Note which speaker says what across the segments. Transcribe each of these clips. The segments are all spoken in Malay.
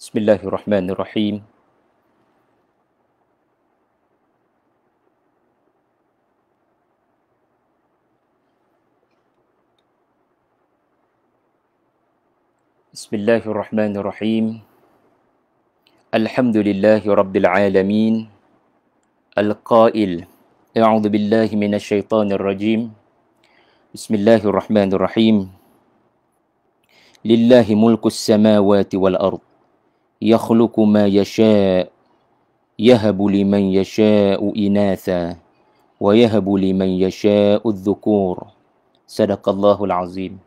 Speaker 1: Bismillahirrahmanirrahim. Bismillahirrahmanirrahim. Alhamdulillahi rabbil alamin. Al-qail. A'udzu billahi minasy syaithanir rajim. Bismillahirrahmanirrahim. Lillahi mulkus samawati wal ard. Yakhluqu ma yasha'. Yahabu liman yasha'u inatha wa yahabu liman yasha'u adh-dhukur. Sadaqallahul azim.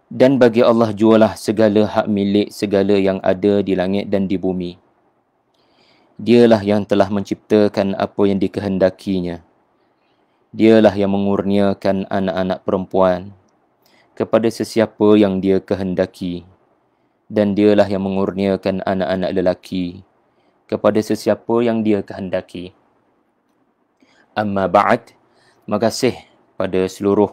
Speaker 1: Dan bagi Allah jualah segala hak milik segala yang ada di langit dan di bumi. Dialah yang telah menciptakan apa yang dikehendakinya. Dialah yang mengurniakan anak-anak perempuan kepada sesiapa yang dia kehendaki. Dan dialah yang mengurniakan anak-anak lelaki kepada sesiapa yang dia kehendaki. Amma ba'd, terima kasih pada seluruh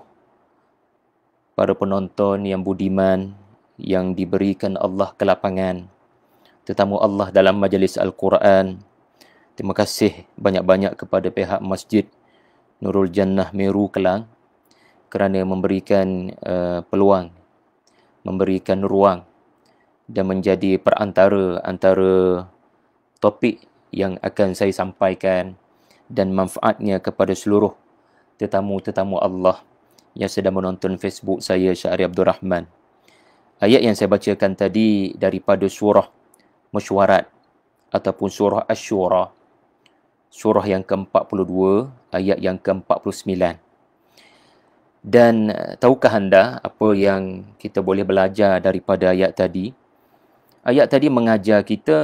Speaker 1: para penonton yang budiman yang diberikan Allah kelapangan, tetamu Allah dalam majlis Al-Quran. Terima kasih banyak-banyak kepada pihak Masjid Nurul Jannah Meru Kelang kerana memberikan peluang, memberikan ruang dan menjadi perantara antara topik yang akan saya sampaikan dan manfaatnya kepada seluruh tetamu-tetamu Allah yang sedang menonton Facebook saya, Syahri Abdul Rahman. Ayat yang saya bacakan tadi daripada surah Mesyuarat ataupun surah Asy-Syura, surah yang ke-42, ayat yang ke-49. Dan tahukah anda apa yang kita boleh belajar daripada ayat tadi? Ayat tadi mengajar kita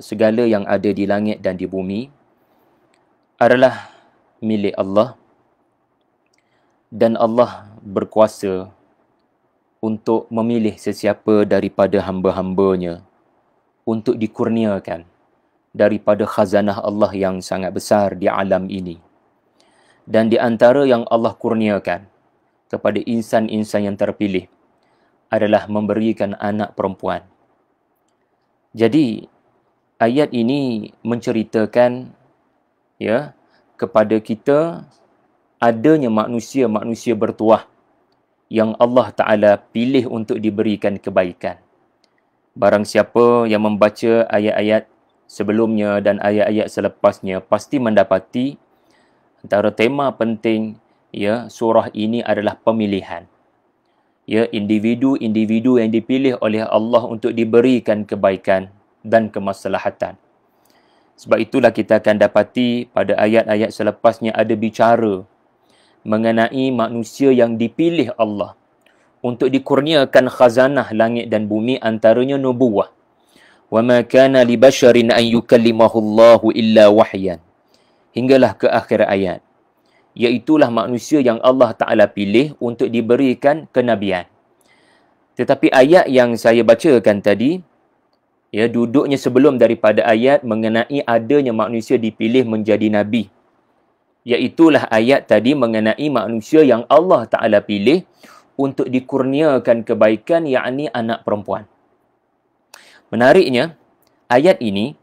Speaker 1: segala yang ada di langit dan di bumi adalah milik Allah, dan Allah berkuasa untuk memilih sesiapa daripada hamba-hambanya untuk dikurniakan daripada khazanah Allah yang sangat besar di alam ini. Dan di antara yang Allah kurniakan kepada insan-insan yang terpilih adalah memberikan anak perempuan. Jadi ayat ini menceritakan kepada kita adanya manusia-manusia bertuah yang Allah Ta'ala pilih untuk diberikan kebaikan. Barang siapa yang membaca ayat-ayat sebelumnya dan ayat-ayat selepasnya pasti mendapati antara tema penting surah ini adalah pemilihan. Individu-individu yang dipilih oleh Allah untuk diberikan kebaikan dan kemaslahatan. Sebab itulah kita akan dapati pada ayat-ayat selepasnya ada bicara mengenai manusia yang dipilih Allah untuk dikurniakan khazanah langit dan bumi, antaranya nubuwah. Wa ma kana li basharin an yukallimahu Allahu illa wahyan. Hinggalah ke akhir ayat. Iaitulah manusia yang Allah Ta'ala pilih untuk diberikan kenabian. Tetapi ayat yang saya bacakan tadi, duduknya sebelum daripada ayat mengenai adanya manusia dipilih menjadi nabi. Iaitulah ayat tadi mengenai manusia yang Allah Ta'ala pilih untuk dikurniakan kebaikan, yakni anak perempuan. Menariknya, ayat ini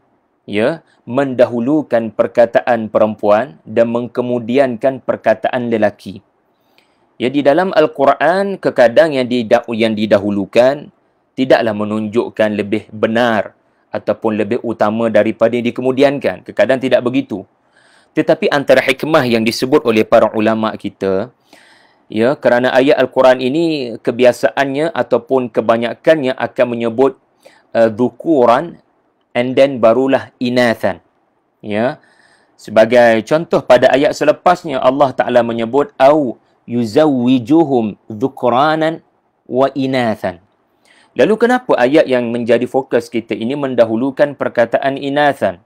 Speaker 1: mendahulukan perkataan perempuan dan mengkemudiankan perkataan lelaki. Di dalam Al-Quran, kekadang yang didahulukan tidaklah menunjukkan lebih benar ataupun lebih utama daripada yang dikemudiankan. Kekadang tidak begitu. Tetapi antara hikmah yang disebut oleh para ulama kita, kerana ayat Al-Quran ini kebiasaannya ataupun kebanyakannya akan menyebut dhukuran and then barulah inathan. Sebagai contoh pada ayat selepasnya Allah Ta'ala menyebut au yuzawwijuhum dhukranan wa inathan. Lalu kenapa ayat yang menjadi fokus kita ini mendahulukan perkataan inathan?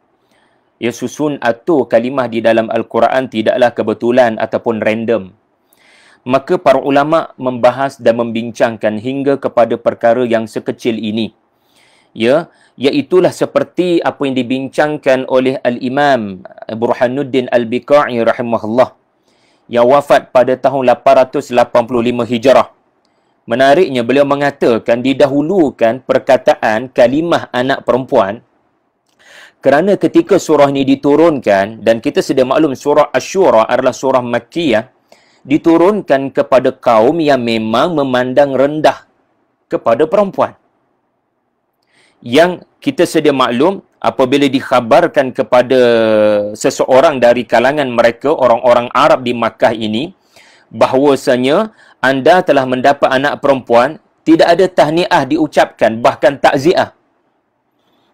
Speaker 1: Susun atau kalimah di dalam Al-Quran tidaklah kebetulan ataupun random. Maka para ulama membahas dan membincangkan hingga kepada perkara yang sekecil ini. Iaitulah seperti apa yang dibincangkan oleh Al-Imam Burhanuddin Al-Biqai rahimahullah yang wafat pada tahun 885 Hijrah. Menariknya beliau mengatakan didahulukan perkataan kalimah anak perempuan kerana ketika surah ini diturunkan, dan kita sedia maklum surah Asy-Syura adalah surah Makkiyah, diturunkan kepada kaum yang memang memandang rendah kepada perempuan. Yang kita sedia maklum apabila dikhabarkan kepada seseorang dari kalangan mereka, orang-orang Arab di Makkah ini, bahawasanya anda telah mendapat anak perempuan, tidak ada tahniah diucapkan, bahkan takziah.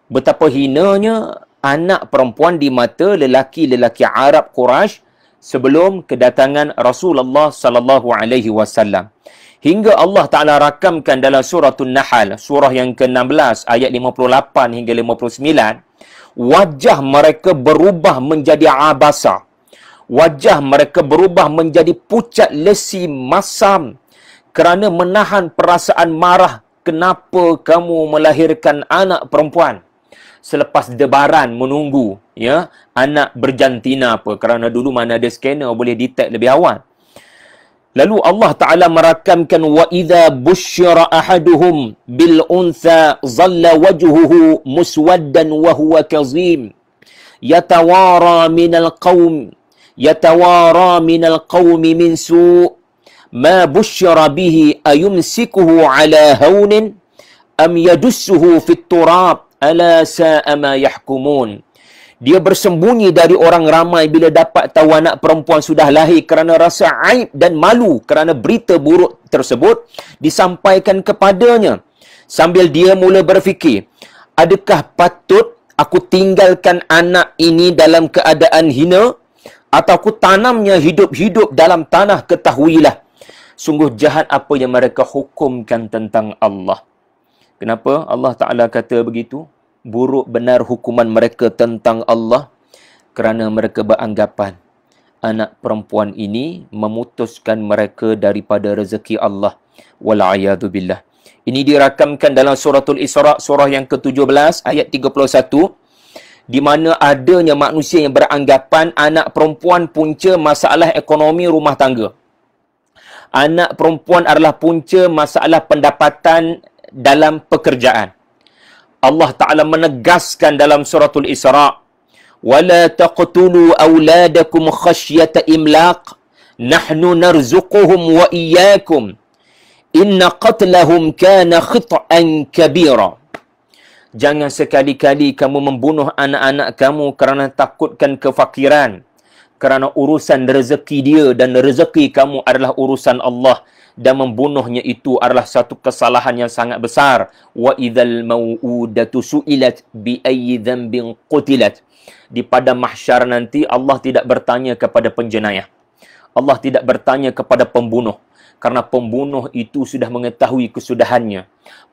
Speaker 1: Betapa hinanya anak perempuan di mata lelaki-lelaki Arab Quraisy sebelum kedatangan Rasulullah sallallahu alaihi wasallam. Hingga Allah Ta'ala rakamkan dalam surah An-Nahl, surah yang ke-16, ayat 58 hingga 59, wajah mereka berubah menjadi abasa. Wajah mereka berubah menjadi pucat, lesi, masam kerana menahan perasaan marah. Kenapa kamu melahirkan anak perempuan? Selepas debaran menunggu ya anak berjantina apa, kerana dulu mana ada scanner boleh detect lebih awal. Lalu Allah Ta'ala merakamkan wa idza busyira ahaduhum bil untha dhalla wajhuhu muswaddan wa huwa kazim yatawara minal qawmi min su' ma busyira bihi ayumsikuhu ala haunin am yadussuhu fit turab ala sa'a ma yahkumun. Dia bersembunyi dari orang ramai bila dapat tahu anak perempuan sudah lahir kerana rasa aib dan malu kerana berita buruk tersebut disampaikan kepadanya. Sambil dia mula berfikir, adakah patut aku tinggalkan anak ini dalam keadaan hina atau aku tanamnya hidup-hidup dalam tanah? Ketahuilah, sungguh jahat apa yang mereka hukumkan tentang Allah. Kenapa Allah Ta'ala kata begitu? Buruk benar hukuman mereka tentang Allah kerana mereka beranggapan anak perempuan ini memutuskan mereka daripada rezeki Allah. Wal'ayadu billah. Ini dirakamkan dalam suratul Isra, surah yang ke-17, ayat 31, di mana adanya manusia yang beranggapan anak perempuan punca masalah ekonomi rumah tangga. Anak perempuan adalah punca masalah pendapatan dalam pekerjaan. Allah Ta'ala menegaskan dalam suratul Isra, وَلَا تَقْتُلُوا أَوْلَادَكُمْ خَشْيَةَ إِمْلَاقٍ نَحْنُ نَرْزُقُهُمْ وَإِيَّاكُمْ إِنَّ قَتْلَهُمْ كَانَ خِطْئًا كَبِيرًا. Jangan sekali-kali kamu membunuh anak-anak kamu kerana takutkan kefakiran, kerana urusan rezeki dia dan rezeki kamu adalah urusan Allah, dan membunuhnya itu adalah satu kesalahan yang sangat besar. Wa idzal mau'udatu su'ilat bi ayyi dhanbin qutilat. Di pada mahsyar nanti Allah tidak bertanya kepada penjenayah. Allah tidak bertanya kepada pembunuh, karena pembunuh itu sudah mengetahui kesudahannya.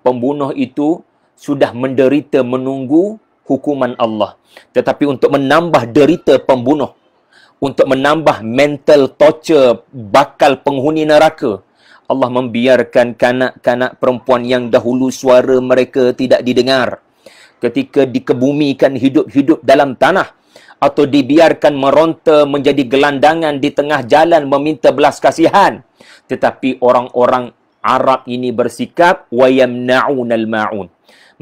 Speaker 1: Pembunuh itu sudah menderita menunggu hukuman Allah. Tetapi untuk menambah derita pembunuh, untuk menambah mental torture bakal penghuni neraka, Allah membiarkan kanak-kanak perempuan yang dahulu suara mereka tidak didengar, ketika dikebumikan hidup-hidup dalam tanah, atau dibiarkan meronta menjadi gelandangan di tengah jalan meminta belas kasihan. Tetapi orang-orang Arab ini bersikap wayamna'unal ma'un.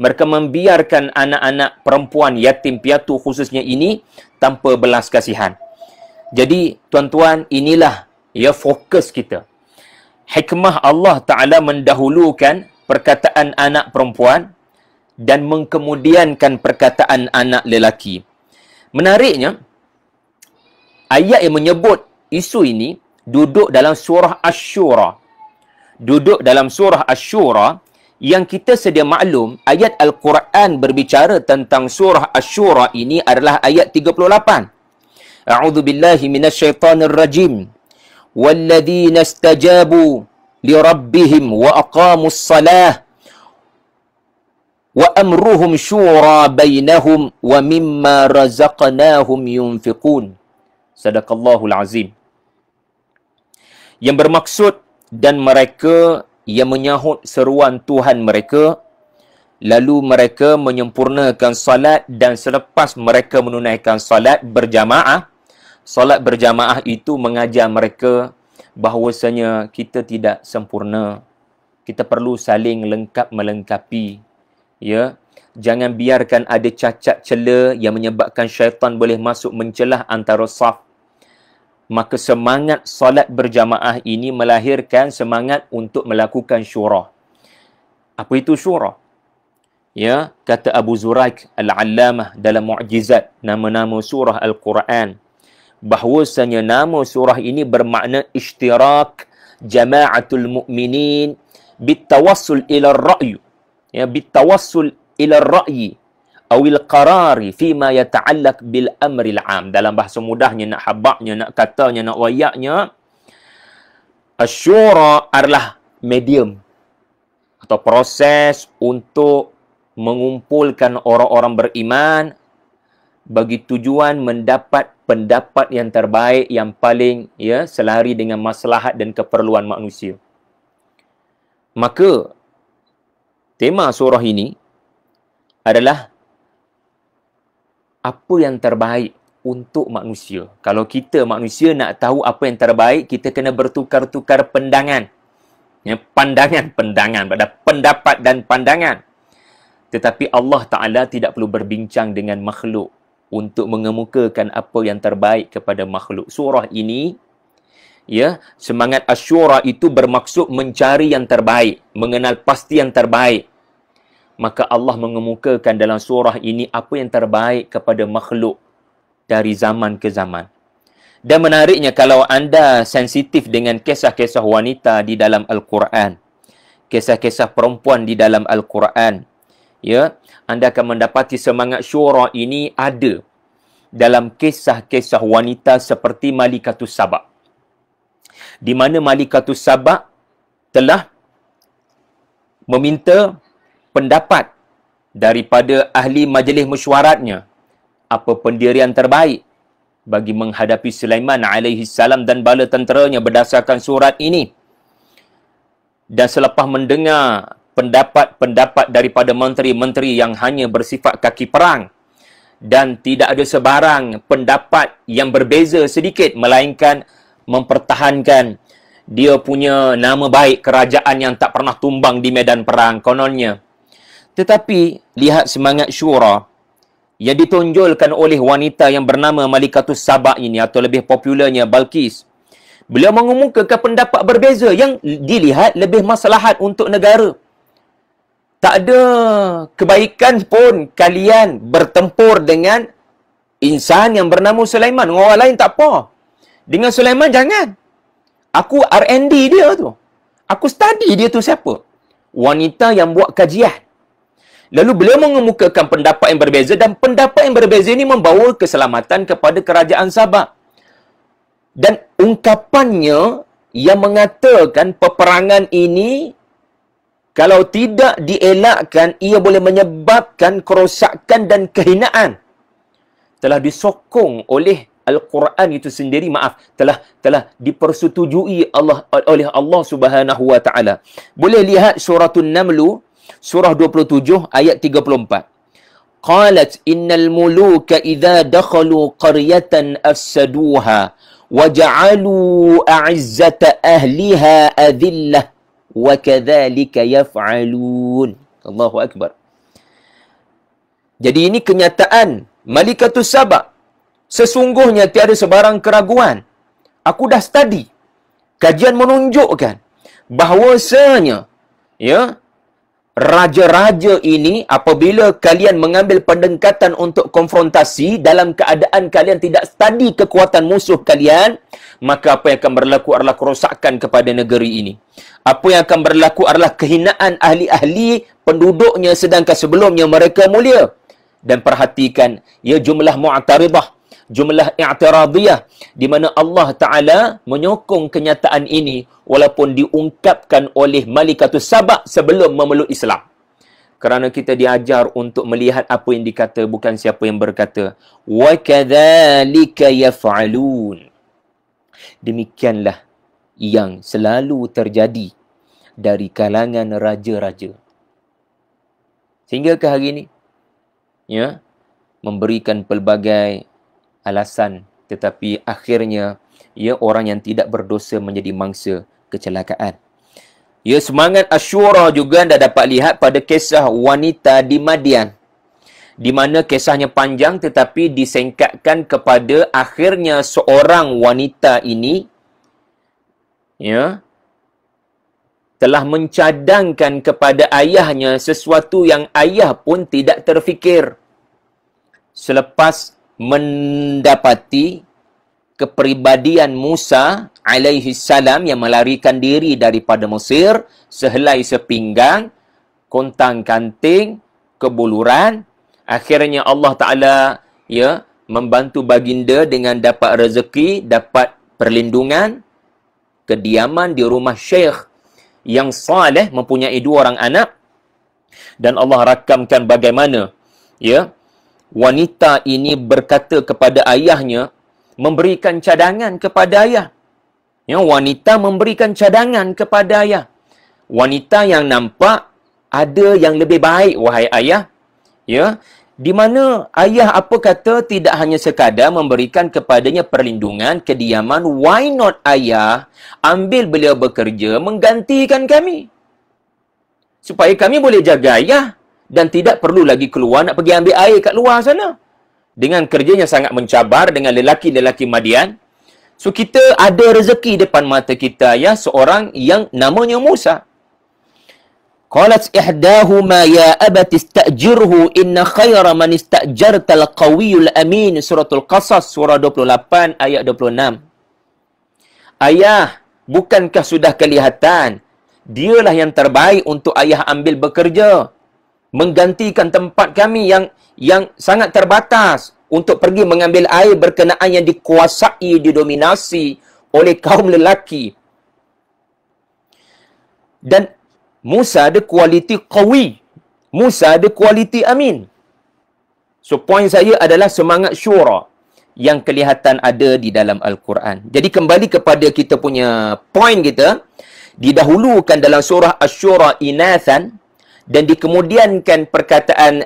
Speaker 1: Mereka membiarkan anak-anak perempuan yatim piatu khususnya ini tanpa belas kasihan. Jadi tuan-tuan, inilah ya fokus kita. Hikmah Allah Ta'ala mendahulukan perkataan anak perempuan dan mengkemudiankan perkataan anak lelaki. Menariknya, ayat yang menyebut isu ini duduk dalam surah Asy-Syura. Duduk dalam surah Asy-Syura yang kita sedia maklum, ayat Al-Quran berbicara tentang surah Asy-Syura ini adalah ayat 38. A'udzu billahi minasyaitonir rajim. وَالَّذِينَ اسْتَجَابُوا لِرَبِّهِمْ وَأَقَامُوا الصَّلَاةَ وَأَمْرُهُمْ شُورَى بَيْنَهُمْ وَمِمَّا رَزَقْنَاهُمْ يُنْفِقُونَ. Sadaqallahul azim. Yang bermaksud, dan mereka yang menyahut seruan Tuhan mereka, lalu mereka menyempurnakan salat, dan selepas mereka menunaikan salat berjamaah, salat berjamaah itu mengajar mereka bahawasanya kita tidak sempurna. Kita perlu saling lengkap melengkapi. Ya, jangan biarkan ada cacat cela yang menyebabkan syaitan boleh masuk mencelah antara saf. Maka semangat solat berjamaah ini melahirkan semangat untuk melakukan syura. Apa itu syura? Ya, kata Abu Zuraik Al-Allamah dalam Mu'jizat nama-nama surah Al-Quran, bahwasanya nama surah ini bermakna ishtirak jama'atul mu'minin bitawassul ila ar-ra'y. Ya, bitawassul ila ar-ra'yi awil qarari fima yata'allaq bil amril 'am. Dalam bahasa mudahnya, nak habaknya, nak katanya, nak wayaknya, asyura adalah medium atau proses untuk mengumpulkan orang-orang beriman bagi tujuan mendapat pendapat yang terbaik, yang paling selari dengan maslahat dan keperluan manusia. Maka tema surah ini adalah apa yang terbaik untuk manusia. Kalau kita manusia nak tahu apa yang terbaik, kita kena bertukar-tukar pandangan. Ya, pandangan pada pendapat dan pandangan. Tetapi Allah Ta'ala tidak perlu berbincang dengan makhluk untuk mengemukakan apa yang terbaik kepada makhluk. Surah ini, semangat asyura itu bermaksud mencari yang terbaik, mengenal pasti yang terbaik. Maka Allah mengemukakan dalam surah ini apa yang terbaik kepada makhluk dari zaman ke zaman. Dan menariknya, kalau anda sensitif dengan kisah-kisah wanita di dalam Al-Quran, kisah-kisah perempuan di dalam Al-Quran, anda akan mendapati semangat syura ini ada dalam kisah-kisah wanita seperti Malikatus Saba. Di mana Malikatus Saba telah meminta pendapat daripada ahli majlis mesyuaratnya apa pendirian terbaik bagi menghadapi Sulaiman alaihi salam dan bala tenteranya berdasarkan surat ini. Dan selepas mendengar pendapat-pendapat daripada menteri-menteri yang hanya bersifat kaki perang dan tidak ada sebarang pendapat yang berbeza sedikit, melainkan mempertahankan dia punya nama baik kerajaan yang tak pernah tumbang di medan perang kononnya. Tetapi lihat semangat syura yang ditonjolkan oleh wanita yang bernama Malikatus Saba ini, atau lebih popularnya Balqis. Beliau mengemukakan pendapat berbeza yang dilihat lebih maslahat untuk negara. Tak ada kebaikan pun kalian bertempur dengan insan yang bernama Sulaiman. Orang lain tak apa. Dengan Sulaiman jangan. Aku R&D dia tu. Aku study dia tu siapa. Wanita yang buat kajian. Lalu beliau mengemukakan pendapat yang berbeza, dan pendapat yang berbeza ini membawa keselamatan kepada kerajaan Sabah. Dan ungkapannya yang mengatakan peperangan ini kalau tidak dielakkan, ia boleh menyebabkan kerosakan dan kehinaan, telah disokong oleh Al-Quran itu sendiri, telah dipersetujui oleh Allah Subhanahu wa taala. Boleh lihat suratul Naml, surah 27 ayat 34. Qalat innal muluka idza dakhalu qaryatan afsaduha wa ja'alu a'izzata ahliha adillah wa kadzalika yaf'alun. Allahu akbar. Jadi ini kenyataan Malikatus Saba. Sesungguhnya tiada sebarang keraguan. Aku dah study. Kajian menunjukkan bahawasanya raja-raja ini, apabila kalian mengambil pendekatan untuk konfrontasi dalam keadaan kalian tidak study kekuatan musuh kalian, maka apa yang akan berlaku adalah kerosakan kepada negeri ini. Apa yang akan berlaku adalah kehinaan ahli-ahli penduduknya, sedangkan sebelumnya mereka mulia. Dan perhatikan, jumlah mu'taridah, jumlah i'tiradiyah, di mana Allah Ta'ala menyokong kenyataan ini walaupun diungkapkan oleh Malikatus Saba sebelum memeluk Islam. Kerana kita diajar untuk melihat apa yang dikata, bukan siapa yang berkata. Wa kadzalika yaf'alun. Demikianlah yang selalu terjadi dari kalangan raja-raja. Sehingga ke hari ini, memberikan pelbagai alasan, tetapi akhirnya orang yang tidak berdosa menjadi mangsa kecelakaan. Ya, semangat Asyura juga anda dapat lihat pada kisah wanita di Madian, di mana kisahnya panjang tetapi disingkatkan kepada akhirnya seorang wanita ini ya telah mencadangkan kepada ayahnya sesuatu yang ayah pun tidak terfikir. Selepas mendapati kepribadian Musa alaihi salam yang melarikan diri daripada Mesir, sehelai sepinggang, kontang-kanting, kebuluran, akhirnya Allah Ta'ala ya membantu baginda dengan dapat rezeki, dapat perlindungan, kediaman di rumah syekh yang saleh, mempunyai 2 orang anak, dan Allah rakamkan bagaimana ya wanita ini berkata kepada ayahnya, memberikan cadangan kepada ayah. Ya, wanita memberikan cadangan kepada ayah. Wanita yang nampak ada yang lebih baik, wahai ayah. Ya, di mana ayah apa kata tidak hanya sekadar memberikan kepadanya perlindungan, kediaman, why not ayah ambil beliau bekerja menggantikan kami, supaya kami boleh jaga ayah dan tidak perlu lagi keluar nak pergi ambil air kat luar sana. Dengan kerjanya sangat mencabar dengan lelaki-lelaki Madian. So kita ada rezeki depan mata kita ya, seorang yang namanya Musa. Qalat ihdahuma ya abati istajirhu inna khaira man istajartal qawiyul amin. Suratul Qasas surah 28 ayat 26. Ayah, bukankah sudah kelihatan dialah yang terbaik untuk ayah ambil bekerja, menggantikan tempat kami yang sangat terbatas untuk pergi mengambil air berkenaan yang dikuasai, didominasi oleh kaum lelaki. Dan Musa ada kualiti qawi, Musa ada kualiti amin. So point saya adalah semangat syura yang kelihatan ada di dalam Al-Quran. Jadi kembali kepada kita punya point kita, didahulukan dalam surah Asy-Syura inathan, dan dikemudiankan perkataan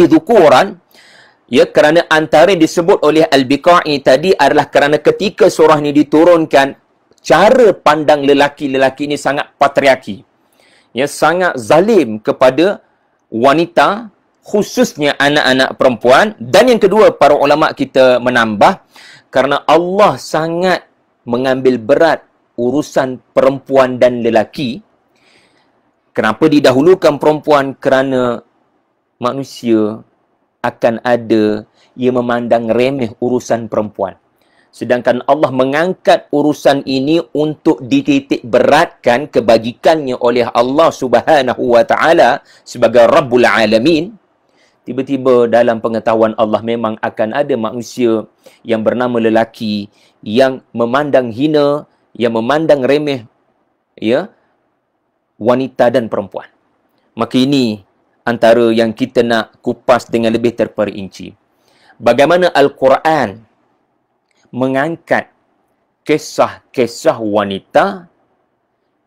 Speaker 1: dhukuran, ya, kerana antara yang disebut oleh Al-Biqai tadi adalah kerana ketika surah ini diturunkan, cara pandang lelaki-lelaki ini sangat patriarki, ya, sangat zalim kepada wanita, khususnya anak-anak perempuan. Dan yang kedua, para ulama kita menambah, kerana Allah sangat mengambil berat urusan perempuan dan lelaki. Kenapa didahulukan perempuan? Kerana manusia akan ada yang memandang remeh urusan perempuan. Sedangkan Allah mengangkat urusan ini untuk dititik beratkan kebajikannya oleh Allah Subhanahu wa Ta'ala sebagai Rabbul Alamin. Tiba-tiba dalam pengetahuan Allah memang akan ada manusia yang bernama lelaki yang memandang hina, yang memandang remeh, ya, wanita dan perempuan. Maka ini antara yang kita nak kupas dengan lebih terperinci. Bagaimana Al-Quran mengangkat kisah-kisah wanita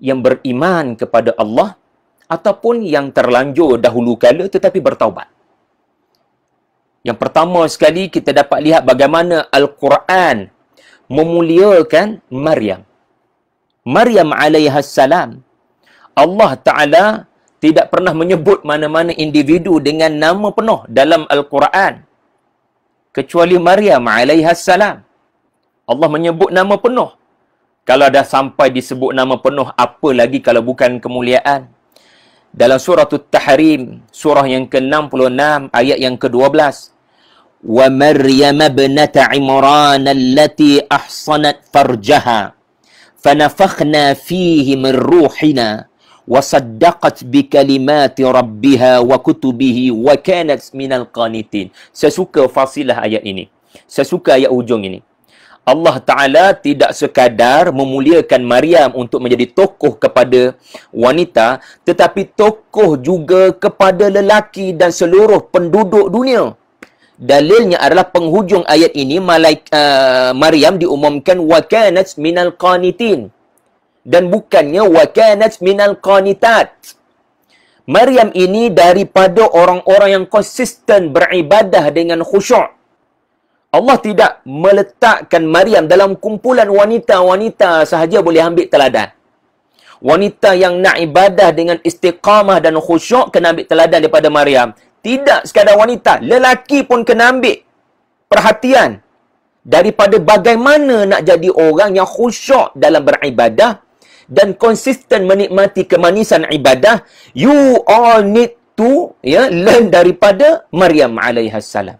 Speaker 1: yang beriman kepada Allah ataupun yang terlanjur dahulu kala tetapi bertaubat. Yang pertama sekali kita dapat lihat bagaimana Al-Quran memuliakan Maryam. Maryam alaihassalam. Allah Ta'ala tidak pernah menyebut mana-mana individu dengan nama penuh dalam Al-Quran, kecuali Maryam alaihassalam. Allah menyebut nama penuh. Kalau dah sampai disebut nama penuh, apa lagi kalau bukan kemuliaan? Dalam surah At-Tahrim, surah yang ke-66, ayat yang ke-12. Wa Maryam ibnata Imran allati ahsanat farjaha fanafakhna fihi min ruhina وَصَدَّقَتْ بِكَلِمَاتِ رَبِّهَا وَكُتُبِهِ وَكَانَتْ مِنَ الْقَانِتِينَ. Saya suka fasilah ayat ini. Saya suka ayat ujung ini. Allah Ta'ala tidak sekadar memuliakan Maryam untuk menjadi tokoh kepada wanita, tetapi tokoh juga kepada lelaki dan seluruh penduduk dunia. Dalilnya adalah penghujung ayat ini, Maryam diumumkan وَكَانَتْ مِنَ الْقَانِتِينَ. Dan bukannya wakanat minal qanitat. Maryam ini daripada orang-orang yang konsisten beribadah dengan khusyuk. Allah tidak meletakkan Maryam dalam kumpulan wanita-wanita sahaja boleh ambil teladan. wanita yang nak ibadah dengan istiqamah dan khusyuk kena ambil teladan daripada Maryam. Tidak sekadar wanita, lelaki pun kena ambil perhatian daripada bagaimana nak jadi orang yang khusyuk dalam beribadah dan konsisten menikmati kemanisan ibadah. You all need to learn daripada Maryam alaihassalam.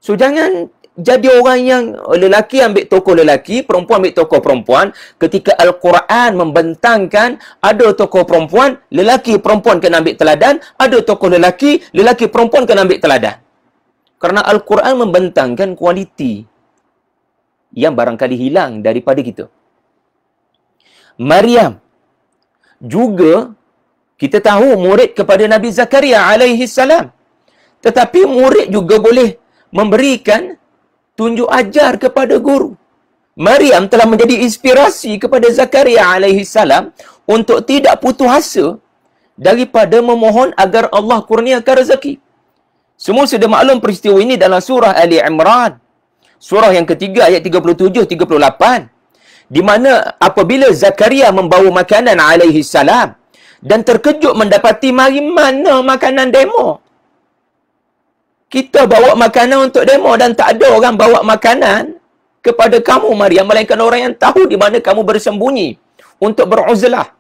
Speaker 1: So jangan jadi orang yang lelaki ambil tokoh lelaki, perempuan ambil tokoh perempuan. Ketika Al-Quran membentangkan ada tokoh perempuan, lelaki perempuan kena ambil teladan, ada tokoh lelaki, lelaki perempuan kena ambil teladan. Kerana Al-Quran membentangkan kualiti yang barangkali hilang daripada kita. Maryam juga kita tahu murid kepada Nabi Zakaria alaihi salam. Tetapi murid juga boleh memberikan tunjuk ajar kepada guru. Maryam telah menjadi inspirasi kepada Zakaria alaihi salam untuk tidak putus asa daripada memohon agar Allah kurniakan rezeki. Semua sudah maklum peristiwa ini dalam surah Ali Imran. Surah yang ketiga ayat 37-38. Di mana apabila Zakaria membawa makanan alaihi salam dan terkejut mendapati mari mana makanan demo. Kita bawa makanan untuk demo dan tak ada orang bawa makanan kepada kamu Maryam, melainkan orang yang tahu di mana kamu bersembunyi untuk beruzlah.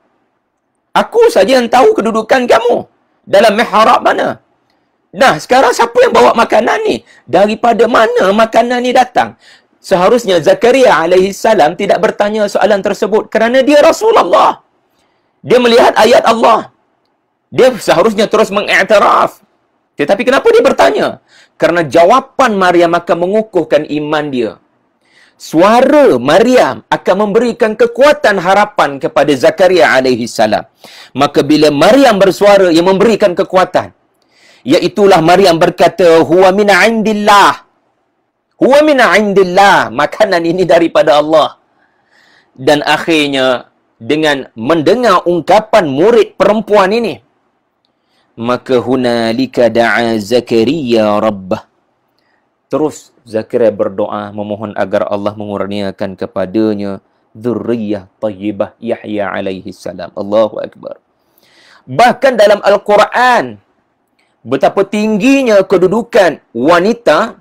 Speaker 1: Aku saja yang tahu kedudukan kamu dalam mihrab mana. Nah, sekarang siapa yang bawa makanan ni? Daripada mana makanan ni datang? Seharusnya Zakaria alaihi salam tidak bertanya soalan tersebut kerana dia Rasulullah. Dia melihat ayat Allah. Dia seharusnya terus mengiktiraf. Tetapi kenapa dia bertanya? Kerana jawapan Maryam akan mengukuhkan iman dia. Suara Maryam akan memberikan kekuatan harapan kepada Zakaria alaihi salam. Maka bila Maryam bersuara yang memberikan kekuatan, iaitulah Maryam berkata, huwa min indillah. Huwa min indillah. Makanan ini daripada Allah. Dan akhirnya dengan mendengar ungkapan murid perempuan ini, maka hunalika da'a Zakaria rabbah. Terus Zakaria berdoa memohon agar Allah mengurniakan kepadanya dzurriyyah thayyibah Yahya alaihi salam. Allahu akbar. Bahkan dalam Al-Quran betapa tingginya kedudukan wanita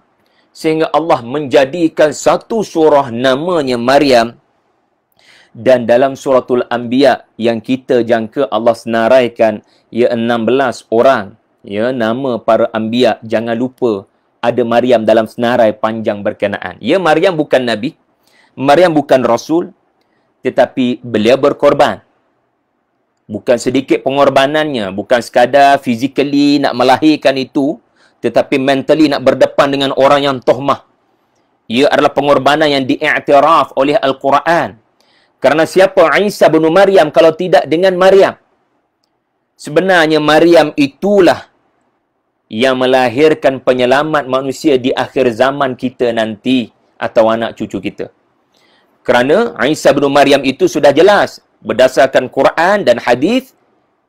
Speaker 1: sehingga Allah menjadikan satu surah namanya Maryam. Dan dalam suratul Anbiya yang kita jangka Allah senaraikan 16 orang nama para Anbiya, jangan lupa ada Maryam dalam senarai panjang berkenaan. Maryam bukan Nabi, Maryam bukan Rasul, tetapi beliau berkorban. Bukan sedikit pengorbanannya, bukan sekadar physically nak melahirkan itu, tetapi mentally nak berdepan dengan orang yang tohmah. Ia adalah pengorbanan yang diiktiraf oleh Al-Quran. Kerana siapa Isa bin Maryam kalau tidak dengan Maryam? Sebenarnya Maryam itulah yang melahirkan penyelamat manusia di akhir zaman kita nanti atau anak cucu kita. Kerana Isa bin Maryam itu sudah jelas berdasarkan Quran dan hadis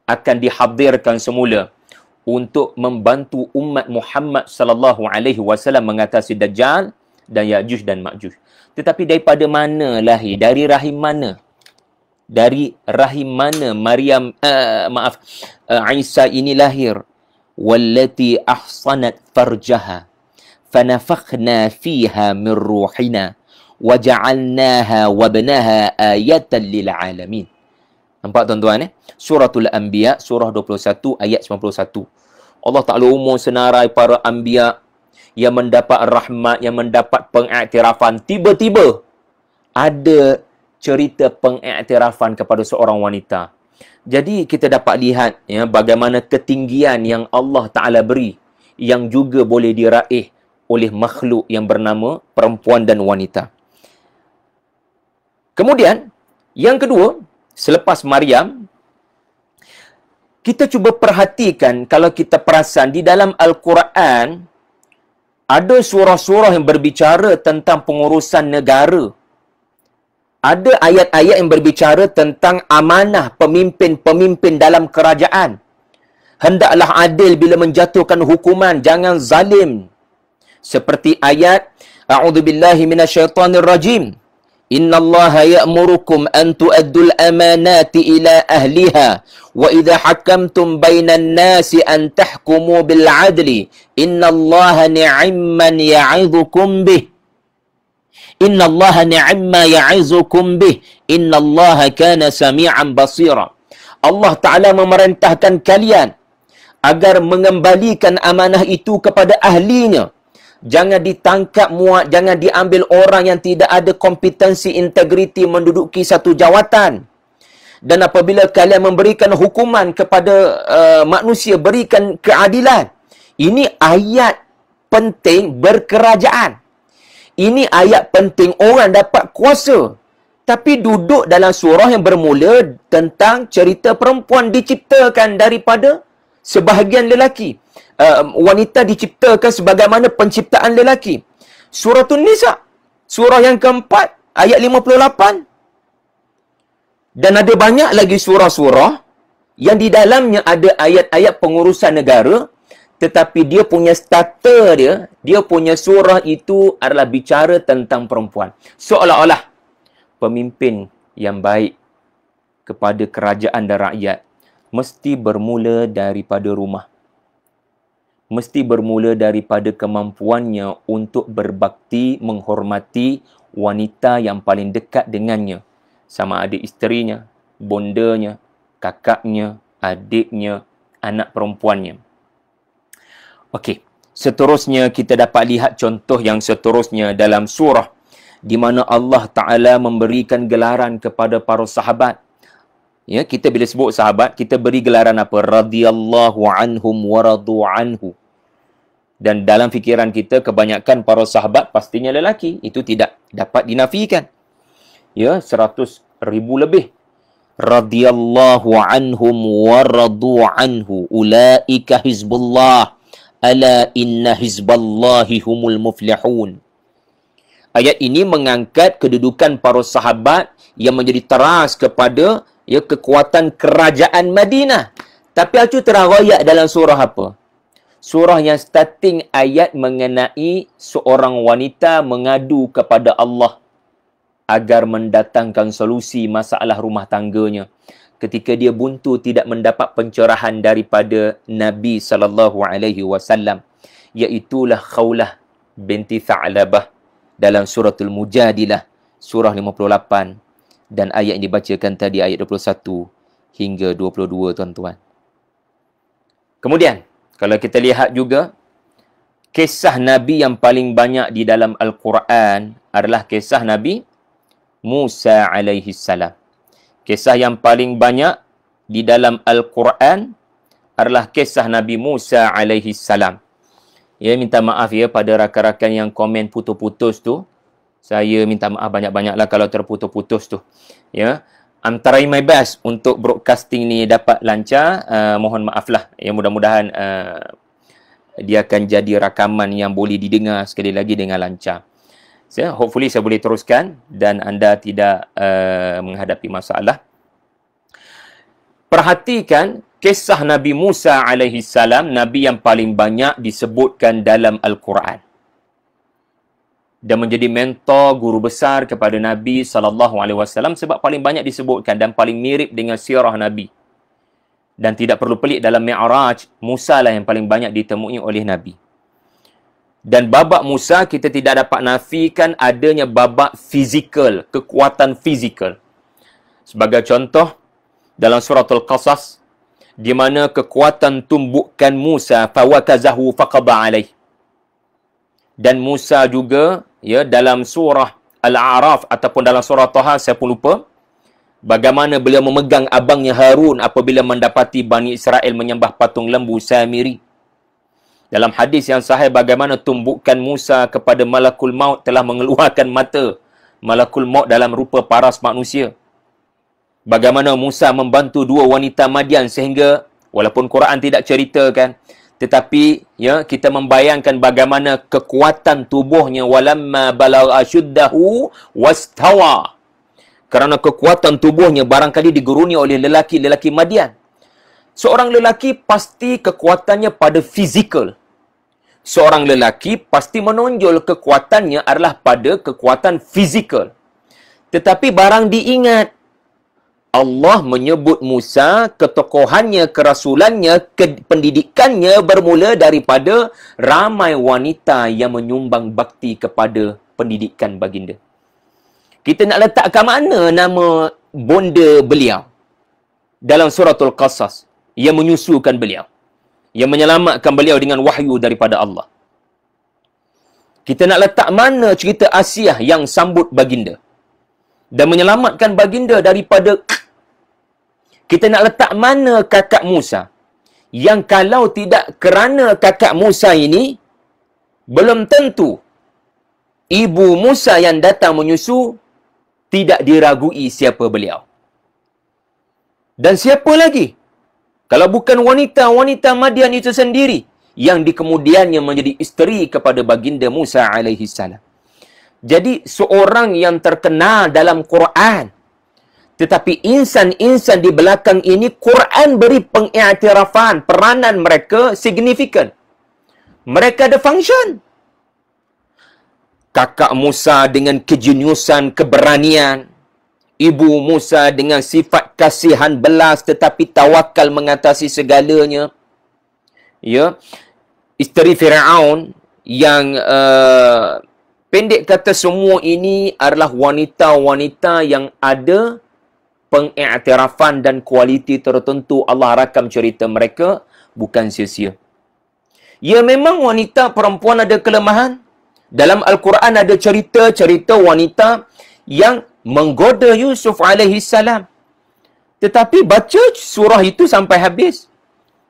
Speaker 1: akan dihadirkan semula untuk membantu umat Muhammad sallallahu alaihi wasallam mengatasi Dajjal dan Ya'juj dan Ma'juj. Tetapi daripada mana lahir? Dari rahim mana? Dari rahim mana Maryam Isa ini lahir? Wallati ahsanat farjaha fanafakhna fiha min ruhina waja'alnaha wabnaha ayatan lil alamin. Nampak tuan-tuan Suratul Anbiya surah 21 ayat 91. Allah Ta'ala umum senarai para anbiya yang mendapat rahmat, yang mendapat pengiktirafan. Tiba-tiba ada cerita pengiktirafan kepada seorang wanita. Jadi kita dapat lihat bagaimana ketinggian yang Allah Ta'ala beri yang juga boleh diraih oleh makhluk yang bernama perempuan dan wanita. Kemudian, yang kedua, selepas Maryam, kita cuba perhatikan kalau kita perasan di dalam Al-Quran ada surah-surah yang berbicara tentang pengurusan negara. Ada ayat-ayat yang berbicara tentang amanah pemimpin-pemimpin dalam kerajaan. Hendaklah adil bila menjatuhkan hukuman, jangan zalim. Seperti ayat A'udzubillahi minasyaitanirrajim Innallaha ya'murukum an tu'addul amanati ila ahliha wa idha hakamtum bainan nasi an tahkumu bil adli innallaha ni'imman ya'idhukum bih innallaha ni'imma ya'izukum bih innallaha kana sami'an basira. Allah Ta'ala memerintahkan kalian agar mengembalikan amanah itu kepada ahlinya. Jangan ditangkap muat, jangan diambil orang yang tidak ada kompetensi, integriti menduduki satu jawatan. Dan apabila kalian memberikan hukuman kepada manusia, berikan keadilan. Ini ayat penting berkerajaan. Ini ayat penting orang dapat kuasa. Tapi duduk dalam surah yang bermula tentang cerita perempuan diciptakan daripada sebahagian lelaki. Wanita diciptakan sebagaimana penciptaan lelaki. Surah An-Nisa, surah yang keempat, ayat 58. Dan ada banyak lagi surah-surah yang di dalamnya ada ayat-ayat pengurusan negara, tetapi dia punya starter dia punya surah itu adalah bicara tentang perempuan. Seolah-olah pemimpin yang baik kepada kerajaan dan rakyat mesti bermula daripada rumah. Mesti bermula daripada kemampuannya untuk berbakti, menghormati wanita yang paling dekat dengannya. Sama ada isterinya, bondanya, kakaknya, adiknya, anak perempuannya. Okey, seterusnya kita dapat lihat contoh yang seterusnya dalam surah di mana Allah Ta'ala memberikan gelaran kepada para sahabat. Ya, kita bila sebut sahabat, kita beri gelaran apa? Radhiyallahu anhum wa radu anhu. Dan dalam fikiran kita, kebanyakan para sahabat pastinya lelaki. Itu tidak dapat dinafikan. Ya, 100,000 lebih. Radhiyallahu anhum wa radu anhu. Ulaika hizbullah. Ala inna hizballahi humul muflihun. Ayat ini mengangkat kedudukan para sahabat yang menjadi teras kepada kekuatan kerajaan Madinah. Tapi aku terawayak dalam surah apa? Surah yang starting ayat mengenai seorang wanita mengadu kepada Allah agar mendatangkan solusi masalah rumah tangganya. Ketika dia buntu tidak mendapat pencerahan daripada Nabi SAW, iaitulah Khawlah binti Tha'labah dalam suratul Mujadilah, surah 58. Dan ayat yang dibacakan tadi, ayat 21 hingga 22, tuan-tuan. Kemudian, kalau kita lihat juga, kisah Nabi yang paling banyak di dalam Al-Quran adalah kisah Nabi Musa alaihi salam. Kisah yang paling banyak di dalam Al-Quran adalah kisah Nabi Musa alaihi salam. Ya, minta maaf ya pada rakan-rakan yang komen putus-putus tu. Saya minta maaf banyak-banyaklah kalau terputus-putus tu. Ya, I'm trying my best untuk broadcasting ni dapat lancar. Mohon maaflah. Ya, mudah-mudahan dia akan jadi rakaman yang boleh didengar sekali lagi dengan lancar. Hopefully saya boleh teruskan dan anda tidak menghadapi masalah. Perhatikan kisah Nabi Musa alaihi salam, Nabi yang paling banyak disebutkan dalam Al-Quran. Dan menjadi mentor, guru besar kepada Nabi SAW sebab paling banyak disebutkan dan paling mirip dengan sirah Nabi. Dan tidak perlu pelik dalam Mi'raj, Musa lah yang paling banyak ditemui oleh Nabi. Dan babak Musa kita tidak dapat nafikan adanya babak fizikal, kekuatan fizikal. Sebagai contoh, dalam suratul Qasas, di mana kekuatan tumbukan Musa, fawakazahu faqaba alaih. Dan Musa juga, ya, dalam surah Al-A'raf ataupun dalam surah Taha, saya pun lupa, bagaimana beliau memegang abangnya Harun apabila mendapati Bani Israel menyembah patung lembu Samiri. Dalam hadis yang sahih, bagaimana tumbukan Musa kepada Malakul Maut telah mengeluarkan mata Malakul Maut dalam rupa paras manusia. Bagaimana Musa membantu dua wanita Madian sehingga, walaupun Quran tidak ceritakan, tetapi ya, kita membayangkan bagaimana kekuatan tubuhnya, walamma balagha asyuddahu wastawa. Kerana kekuatan tubuhnya barangkali diguruni oleh lelaki-lelaki Madian. Seorang lelaki pasti kekuatannya pada fizikal. Seorang lelaki pasti menonjol kekuatannya adalah pada kekuatan fizikal. Tetapi barang diingat, Allah menyebut Musa, ketokohannya, kerasulannya, pendidikannya bermula daripada ramai wanita yang menyumbang bakti kepada pendidikan baginda. Kita nak letakkan mana nama bonda beliau dalam suratul Qasas yang menyusukan beliau, yang menyelamatkan beliau dengan wahyu daripada Allah. Kita nak letak mana cerita Asiah yang sambut baginda dan menyelamatkan baginda daripada... Kita nak letak mana kakak Musa yang kalau tidak kerana kakak Musa ini, belum tentu ibu Musa yang datang menyusu tidak diragui siapa beliau. Dan siapa lagi? Kalau bukan wanita-wanita Madian itu sendiri yang di kemudiannya menjadi isteri kepada baginda Musa alaihi salam. Jadi seorang yang terkenal dalam Quran, tetapi insan-insan di belakang ini, Quran beri pengiktirafan peranan mereka signifikan. Mereka ada function. Kakak Musa dengan kejeniusan, keberanian. Ibu Musa dengan sifat kasihan belas tetapi tawakal mengatasi segalanya. Ya, isteri Firaun yang pendek kata semua ini adalah wanita-wanita yang ada pengiktirafan dan kualiti tertentu. Allah rakam cerita mereka bukan sia-sia. Ya, memang wanita perempuan ada kelemahan. Dalam Al-Quran ada cerita-cerita wanita yang menggoda Yusuf alaihi salam. Tetapi baca surah itu sampai habis.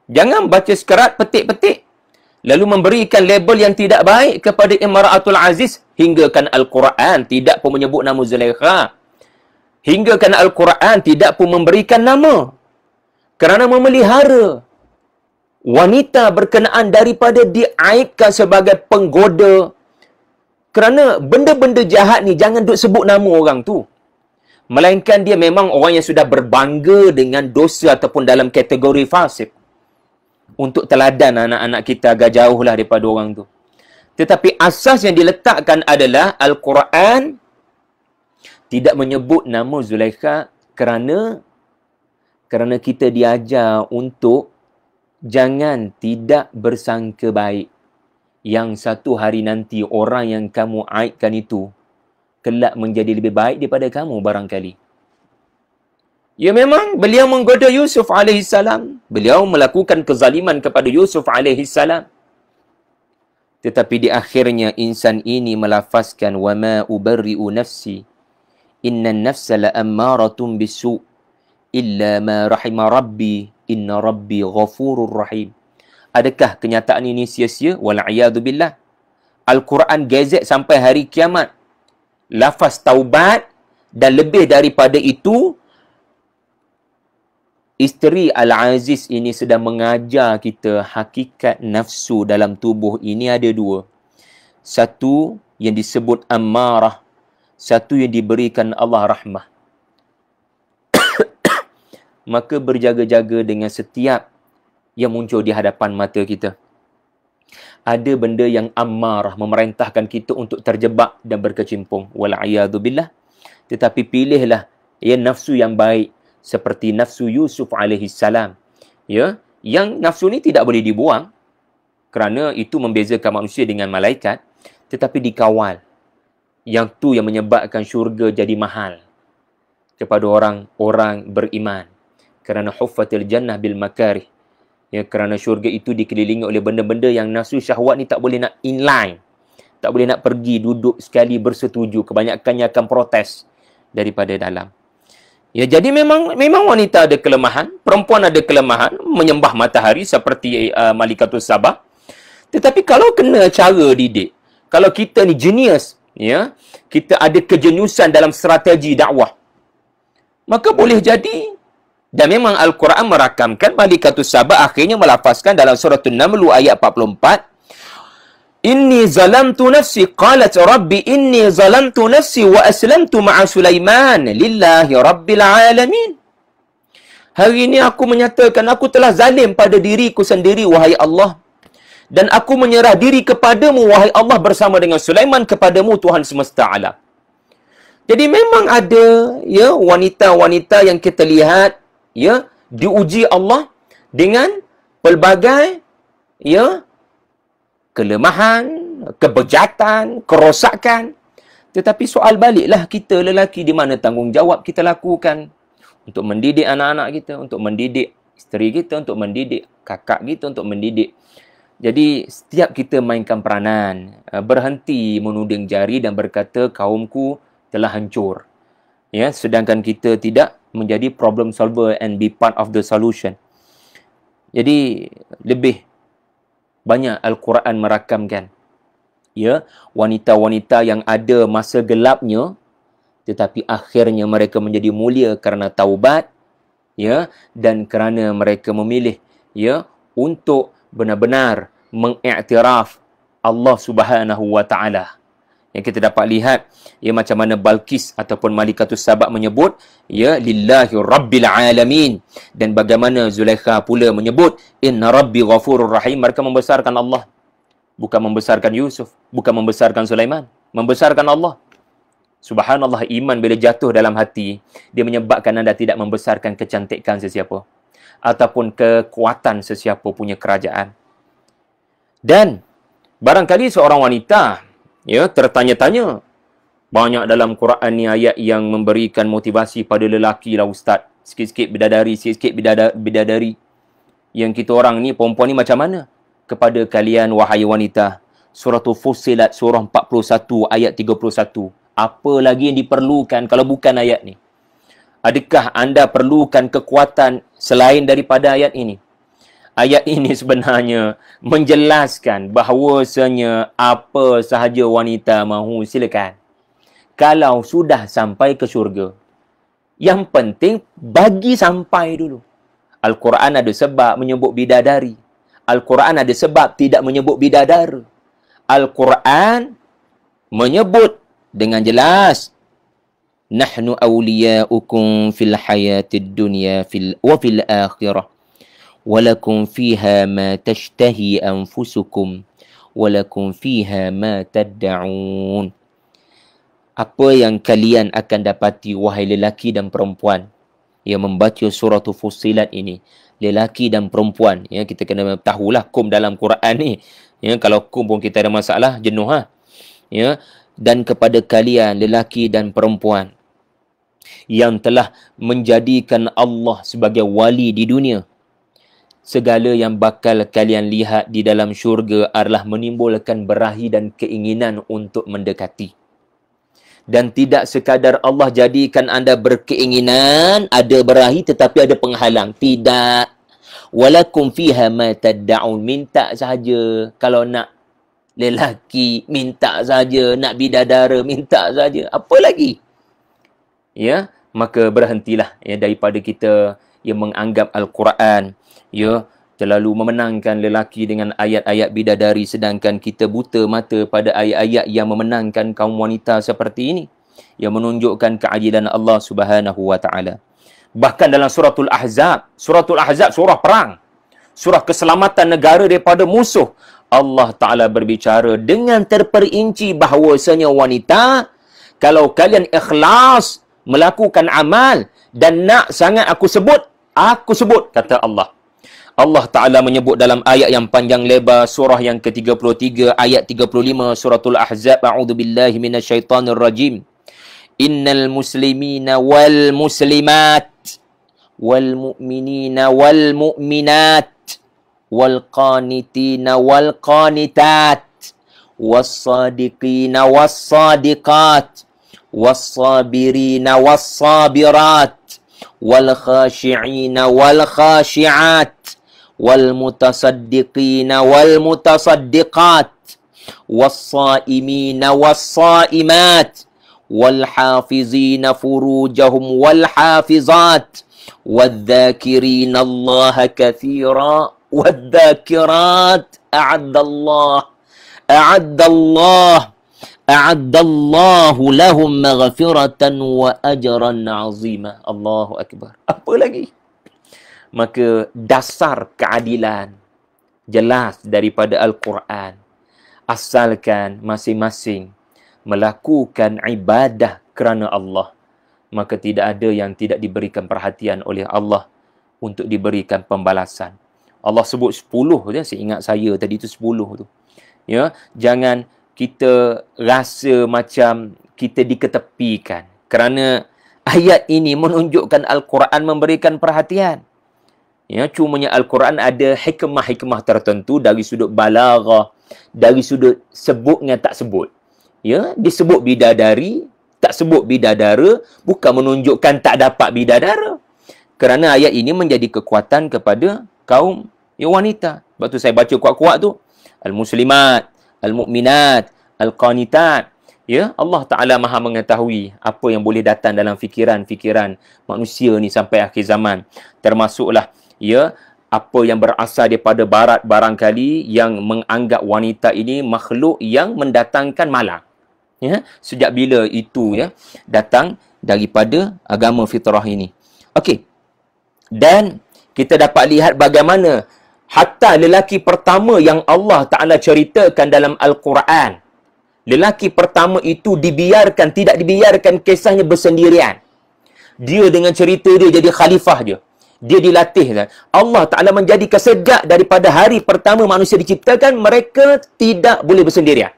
Speaker 1: Jangan baca sekerat petik-petik lalu memberikan label yang tidak baik kepada Imra'atul Aziz, hinggakan Al-Quran tidak pun menyebut nama Zulaikha. Hingga kerana Al-Quran tidak pun memberikan nama. Kerana memelihara wanita berkenaan daripada diaibkan sebagai penggoda. Kerana benda-benda jahat ni jangan duk sebut nama orang tu. Melainkan dia memang orang yang sudah berbangga dengan dosa ataupun dalam kategori fasik. Untuk teladan anak-anak kita agak jauh lah daripada orang tu. Tetapi asas yang diletakkan adalah Al-Quran tidak menyebut nama Zulaikha kerana kita diajar untuk jangan tidak bersangka baik. Yang satu hari nanti orang yang kamu aibkan itu kelak menjadi lebih baik daripada kamu barangkali. Ya, memang beliau menggoda Yusuf AS. Beliau melakukan kezaliman kepada Yusuf AS. Tetapi di akhirnya insan ini melafazkan وَمَا أُبَرِّئُ نَفْسِي Inna nafsa la ammaratun bisu illa ma rahima rabbi inna rabbi ghafurur rahim. Adakah kenyataan ini sia-sia? Wal'iyadu billah. Al-Quran gazet sampai hari kiamat. Lafaz taubat dan lebih daripada itu, isteri Al-Aziz ini sedang mengajar kita hakikat nafsu dalam tubuh ini ada dua. Satu yang disebut ammarah. Satu yang diberikan Allah rahmah. Maka berjaga-jaga dengan setiap yang muncul di hadapan mata kita. Ada benda yang ammarah memerintahkan kita untuk terjebak dan berkecimpung. Wal'iyadu billah. Tetapi pilihlah nafsu yang baik. Seperti nafsu Yusuf AS. Ya, yang nafsu ni tidak boleh dibuang. Kerana itu membezakan manusia dengan malaikat. Tetapi dikawal. Yang tu yang menyebabkan syurga jadi mahal kepada orang-orang beriman. Kerana huffatil jannah bil makarih. Ya, kerana syurga itu dikelilingi oleh benda-benda yang nafsu syahwat ni tak boleh nak inline. Tak boleh nak pergi duduk sekali bersetuju. Kebanyakannya akan protes daripada dalam. Ya, jadi memang wanita ada kelemahan, perempuan ada kelemahan, menyembah matahari seperti Malikatus Sabah. Tetapi kalau kena cara didik, kalau kita ni genius, ya, kita ada kejeniusan dalam strategi dakwah, maka boleh jadi. Dan memang Al-Quran merakamkan Malikatus Sabah akhirnya melafazkan dalam surah An-Naml ayat 44, Inni zalamtu nafsi, qalat Rabbi inni zalamtu nafsi wa aslamtu ma'a Sulaiman lillahi rabbil alamin. Hari ini aku menyatakan aku telah zalim pada diriku sendiri, wahai Allah. Dan aku menyerah diri kepadamu, wahai Allah, bersama dengan Sulaiman kepadamu, Tuhan semesta alam. Jadi memang ada ya wanita-wanita yang kita lihat ya diuji Allah dengan pelbagai ya kelemahan, kebejatan, kerosakan. Tetapi soal baliklah kita lelaki, di mana tanggungjawab kita lakukan untuk mendidik anak-anak kita, untuk mendidik isteri kita, untuk mendidik kakak kita, untuk mendidik. Jadi setiap kita mainkan peranan, berhenti menuding jari dan berkata kaumku telah hancur. Ya, sedangkan kita tidak menjadi problem solver and be part of the solution. Jadi lebih banyak Al-Quran merakamkan ya wanita-wanita yang ada masa gelapnya, tetapi akhirnya mereka menjadi mulia kerana taubat ya, dan kerana mereka memilih ya untuk benar-benar mengiktiraf Allah Subhanahu wa taala. Yang kita dapat lihat ya macam mana Balqis ataupun Malikatus Sabak menyebut ya lillahi rabbil alamin, dan bagaimana Zulaikha pula menyebut inna rabbi ghafurur rahim. Mereka membesarkan Allah, bukan membesarkan Yusuf, bukan membesarkan Sulaiman, membesarkan Allah. Subhanallah, iman bila jatuh dalam hati, dia menyebabkan anda tidak membesarkan kecantikan sesiapa ataupun kekuatan sesiapa punya kerajaan. Dan barangkali seorang wanita ya tertanya-tanya, banyak dalam Quran ni ayat yang memberikan motivasi pada lelaki lah ustaz. Sikit-sikit bidadari, sikit-sikit bidadari. Yang kita orang ni, perempuan ni macam mana? Kepada kalian wahai wanita, surah Fussilat surah 41 ayat 31. Apa lagi yang diperlukan kalau bukan ayat ni? Adakah anda perlukan kekuatan selain daripada ayat ini? Ayat ini sebenarnya menjelaskan bahawasanya apa sahaja wanita mahu silakan. Kalau sudah sampai ke syurga, yang penting bagi sampai dulu. Al-Quran ada sebab menyebut bidadari. Al-Quran ada sebab tidak menyebut bidadara. Al-Quran menyebut dengan jelas, nahnu awliya'ukum fil hayatid dunya wa fil akhirah. Walakum fiha ma tashtahi anfusukum walakum fiha ma tad'un. Apa yang kalian akan dapati wahai lelaki dan perempuan yang membaca surah Fussilat ini, lelaki dan perempuan ya, kita kena tahulah kum dalam Quran ni ya, kalau kum pun kita ada masalah jenuh ya. Dan kepada kalian lelaki dan perempuan yang telah menjadikan Allah sebagai wali di dunia, segala yang bakal kalian lihat di dalam syurga adalah menimbulkan berahi dan keinginan untuk mendekati. Dan tidak sekadar Allah jadikan anda berkeinginan, ada berahi tetapi ada penghalang. Tidak. Walakum fiha ma tad'un. Minta saja. Kalau nak lelaki, minta saja. Nak bidadara, minta saja. Apa lagi? Ya, maka berhentilah ya daripada kita yang menganggap Al-Quran ya terlalu memenangkan lelaki dengan ayat-ayat bidadari, sedangkan kita buta mata pada ayat-ayat yang memenangkan kaum wanita seperti ini, yang menunjukkan keadilan Allah Subhanahu wa taala. Bahkan dalam suratul Ahzab surah perang, surah keselamatan negara daripada musuh, Allah Taala berbicara dengan terperinci bahawasanya wanita, kalau kalian ikhlas melakukan amal dan nak sangat aku sebut, kata Allah. Allah Ta'ala menyebut dalam ayat yang panjang lebar, surah yang ke-33, ayat 35, suratul Ahzab, a'udzubillahi minasyaitanir rajim. Innal muslimina wal muslimat, wal mu'minina wal mu'minat, wal qanitina wal qanitat, was sadiqina was sadiqat, was sabirina was sabirat, wal khashi'ina wal khashi'at, wal mutasaddiqina wal mutasaddiqat, was saimina was saimat, wal hafizina furujahum wal hafizat, wadh-dhakirina Allah katsira wadh-dhakirat, a'addallahu lahum maghfiratan wa ajran 'azima. Allahu akbar. Apa lagi? Maka dasar keadilan jelas daripada Al-Quran. Asalkan masing-masing melakukan ibadah kerana Allah, maka tidak ada yang tidak diberikan perhatian oleh Allah untuk diberikan pembalasan. Allah sebut 10 je, seingat saya tadi tu 10 tu. Ya, jangan kita rasa macam kita diketepikan. Kerana ayat ini menunjukkan Al-Quran memberikan perhatian. Ya, cumanya Al-Quran ada hikmah-hikmah tertentu dari sudut balaghah, dari sudut sebutnya tak sebut. Ya, disebut bidadari, tak sebut bidadara, bukan menunjukkan tak dapat bidadara. Kerana ayat ini menjadi kekuatan kepada kaum wanita. Sebab tu saya baca kuat-kuat tu. Al-muslimat, al-mu'minat, al-qanitat. Ya, Allah Ta'ala maha mengetahui apa yang boleh datang dalam fikiran-fikiran manusia ni sampai akhir zaman. Termasuklah, ya, apa yang berasal daripada barat barangkali yang menganggap wanita ini makhluk yang mendatangkan malang. Ya, sejak bila itu ya datang daripada agama fitrah ini. Okey. Dan kita dapat lihat bagaimana hatta lelaki pertama yang Allah Ta'ala ceritakan dalam Al-Quran. Lelaki pertama itu tidak dibiarkan kisahnya bersendirian. Dia dengan cerita dia jadi khalifah je. Dia dilatih. Allah Ta'ala menjadikan sejak daripada hari pertama manusia diciptakan, mereka tidak boleh bersendirian.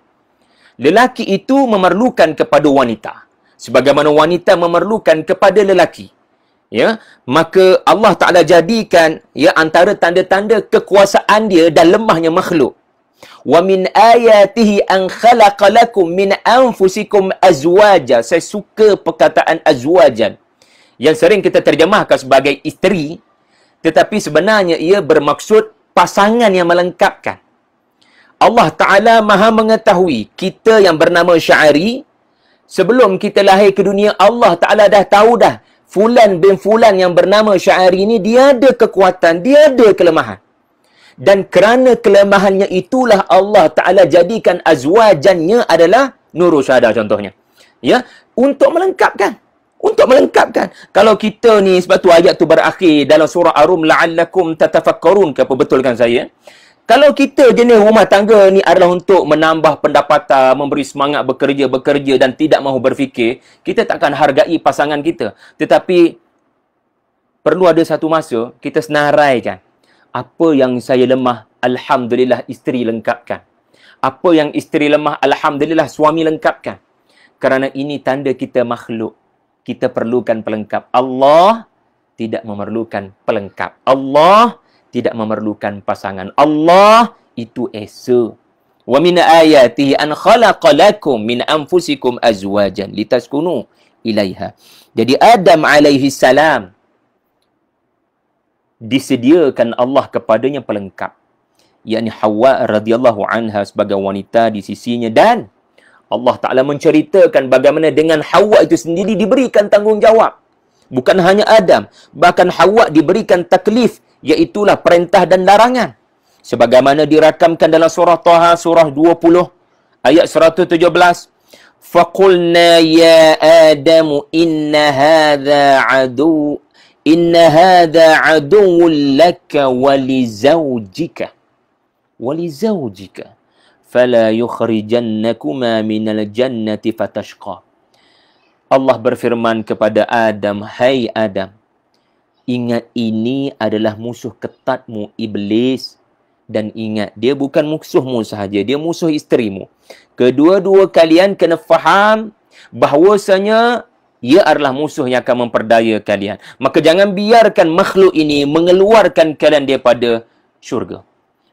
Speaker 1: Lelaki itu memerlukan kepada wanita, sebagaimana wanita memerlukan kepada lelaki. Ya, maka Allah Ta'ala jadikan ya antara tanda-tanda kekuasaan dia dan lemahnya makhluk. Wa min ayatihi an khalaqa lakum min anfusikum azwaja. Saya suka perkataan azwajan yang sering kita terjemahkan sebagai isteri, tetapi sebenarnya ia bermaksud pasangan yang melengkapkan. Allah Ta'ala maha mengetahui kita yang bernama Sya'ari. Sebelum kita lahir ke dunia, Allah Ta'ala dah tahu dah. Fulan bin Fulan yang bernama Sya'ari ini, dia ada kekuatan, dia ada kelemahan. Dan kerana kelemahannya itulah Allah Ta'ala jadikan azwajannya adalah nurul syahada contohnya. Ya, untuk melengkapkan. Untuk melengkapkan. Kalau kita ni, sebab tu ayat tu berakhir dalam surah Ar-Rum, la'allakum tatafakkarun, ke apa betulkan saya? Kalau kita jenis rumah tangga ni adalah untuk menambah pendapatan, memberi semangat bekerja dan tidak mahu berfikir, kita takkan hargai pasangan kita. Tetapi perlu ada satu masa kita senaraikan. Apa yang saya lemah, alhamdulillah isteri lengkapkan. Apa yang isteri lemah, alhamdulillah suami lengkapkan. Kerana ini tanda kita makhluk. Kita perlukan pelengkap. Allah tidak memerlukan pelengkap. Allah tidak memerlukan pasangan. Allah itu esa. Wa min ayatihi an khalaqa lakum min anfusikum azwajan litaskunu ilaiha. Jadi Adam alaihi salam disediakan Allah kepadanya pelengkap. Yakni Hawa radhiyallahu anha sebagai wanita di sisinya, dan Allah Ta'ala menceritakan bagaimana dengan Hawa itu sendiri diberikan tanggungjawab. Bukan hanya Adam, bahkan Hawa diberikan taklif, iaitulah perintah dan larangan. Sebagaimana dirakamkan dalam surah Taha, surah 20, ayat 117. Faqulna ya Adamu inna hadha aduwwun laka walizawjika. Fala yukhrijannakuma minal jannati fatashqa. Allah berfirman kepada Adam, hai Adam, ingat ini adalah musuh ketatmu, iblis. Dan ingat, dia bukan musuhmu sahaja, dia musuh isterimu. Kedua-dua kalian kena faham bahawasanya ia adalah musuh yang akan memperdaya kalian. Maka jangan biarkan makhluk ini mengeluarkan kalian daripada syurga.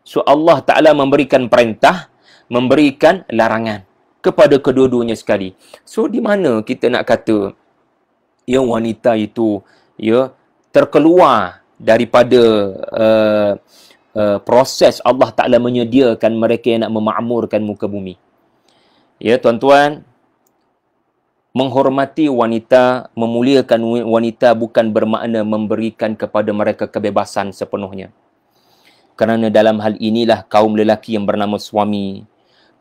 Speaker 1: So Allah Ta'ala memberikan perintah, memberikan larangan kepada kedua-duanya sekali. So di mana kita nak kata yang wanita itu ya terkeluar daripada proses Allah Ta'ala menyediakan mereka yang nak memakmurkan muka bumi. Ya tuan-tuan, menghormati wanita, memuliakan wanita bukan bermakna memberikan kepada mereka kebebasan sepenuhnya. Kerana dalam hal inilah kaum lelaki yang bernama suami,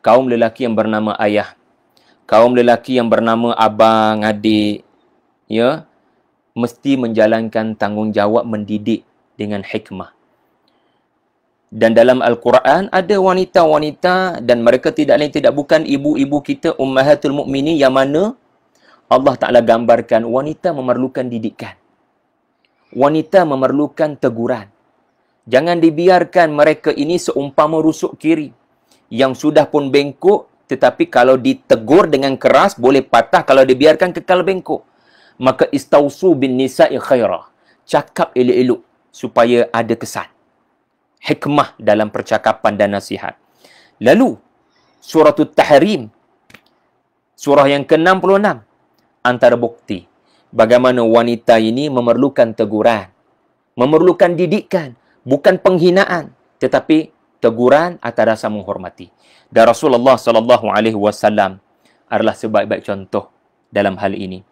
Speaker 1: kaum lelaki yang bernama ayah, kaum lelaki yang bernama abang, adik, ya, mesti menjalankan tanggungjawab mendidik dengan hikmah. Dan dalam Al-Quran ada wanita-wanita dan mereka tidak lain tidak bukan ibu-ibu kita, ummahatul mukminin, yang mana Allah Ta'ala gambarkan wanita memerlukan didikan. Wanita memerlukan teguran. Jangan dibiarkan mereka ini seumpama rusuk kiri yang sudah pun bengkok, tetapi kalau ditegur dengan keras boleh patah kalau dibiarkan kekal bengkok. Maka istausu bin nisa'i khairah. Cakap elok-elok supaya ada kesan. Hikmah dalam percakapan dan nasihat. Lalu Suratul Tahrim, surah yang ke-66, antara bukti bagaimana wanita ini memerlukan teguran, memerlukan didikan, bukan penghinaan, tetapi teguran atas rasa menghormati. Dan Rasulullah sallallahu alaihi wasallam adalah sebaik-baik contoh dalam hal ini.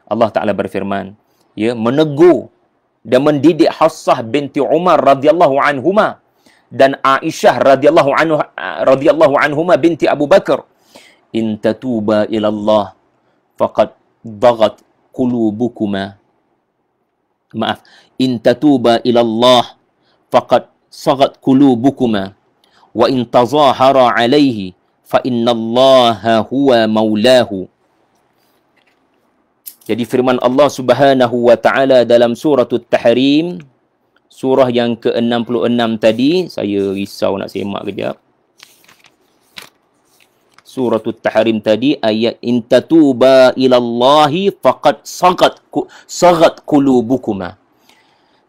Speaker 1: Allah Taala berfirman, ya, menegur dan mendidik Hafsah binti Umar radhiyallahu anhuma dan Aisyah radhiyallahu anhuma binti Abu Bakar. In tatuba ila Allah faqad baghat qulubukuma. Maaf, in tatuba ila Allah faqad saghat qulubukuma wa in tazahara alaihi fa innallaha huwa maulahu. Jadi firman Allah Subhanahu wa taala dalam surah At-Tahrim, surah yang ke-66 tadi, saya risau nak semak kejap. Surah At-Tahrim tadi ayat in tatuba ilallahi faqad saghat qulubukuma.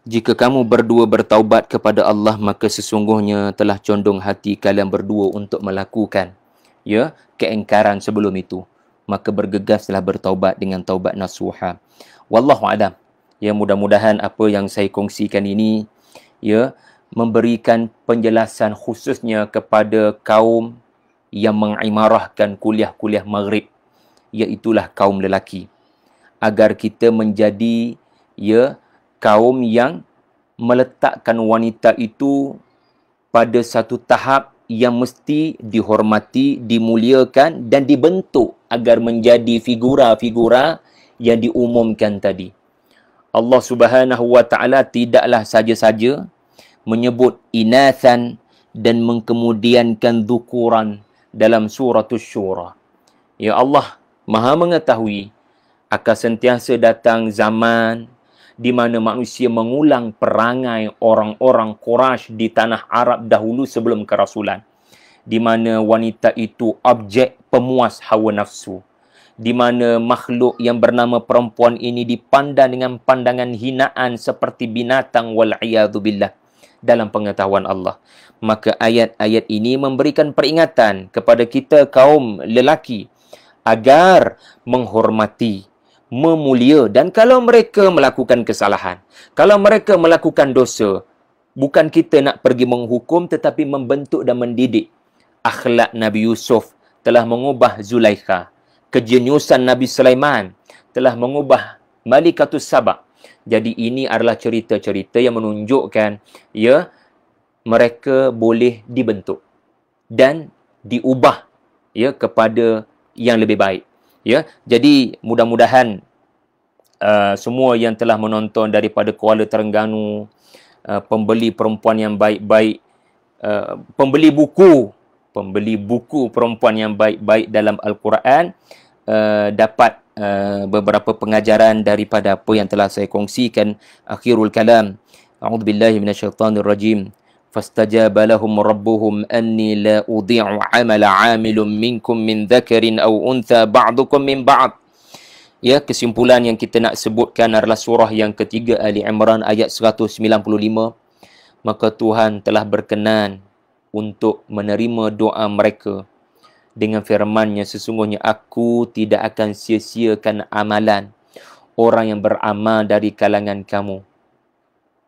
Speaker 1: Jika kamu berdua bertaubat kepada Allah, maka sesungguhnya telah condong hati kalian berdua untuk melakukan, ya, keingkaran sebelum itu. Maka bergegaslah bertaubat dengan taubat nasuha. Wallahu a'lam. Ya, mudah-mudahan apa yang saya kongsikan ini, ya, memberikan penjelasan khususnya kepada kaum yang mengimarahkan kuliah-kuliah maghrib, iaitulah kaum lelaki, agar kita menjadi, ya, kaum yang meletakkan wanita itu pada satu tahap yang mesti dihormati, dimuliakan dan dibentuk agar menjadi figura-figura yang diumumkan tadi. Allah Subhanahu wa taala tidaklah saja-saja menyebut inathan dan mengkemudiankan dhukuran dalam surah Asy-Syura. Ya, Allah Maha mengetahui akan sentiasa datang zaman di mana manusia mengulang perangai orang-orang Quraisy di tanah Arab dahulu sebelum kerasulan, di mana wanita itu objek pemuas hawa nafsu, di mana makhluk yang bernama perempuan ini dipandang dengan pandangan hinaan seperti binatang wal'iyadhu billah dalam pengetahuan Allah. Maka ayat-ayat ini memberikan peringatan kepada kita kaum lelaki agar menghormati, memulia, dan kalau mereka melakukan kesalahan, kalau mereka melakukan dosa, bukan kita nak pergi menghukum tetapi membentuk dan mendidik. Akhlak Nabi Yusuf telah mengubah Zulaikha. Kejeniusan Nabi Sulaiman telah mengubah Malikatus Saba. Jadi ini adalah cerita-cerita yang menunjukkan, ya, mereka boleh dibentuk dan diubah, ya, kepada yang lebih baik. Ya, jadi mudah-mudahan semua yang telah menonton daripada Kuala Terengganu, pembeli perempuan yang baik-baik, pembeli buku perempuan yang baik-baik dalam Al-Quran, dapat beberapa pengajaran daripada apa yang telah saya kongsikan. Akhirul kalam, a'udzubillahi minasyaitanirrajim. Fastajaba lahum rabbuhum anni la udhi'u 'amala 'amilun minkum min dhakarin aw untha ba'dukum min ba'd. Ya, kesimpulan yang kita nak sebutkan adalah surah yang ketiga Ali Imran ayat 195. Maka Tuhan telah berkenan untuk menerima doa mereka dengan firman-Nya, sesungguhnya aku tidak akan sia-siakan amalan orang yang beramal dari kalangan kamu,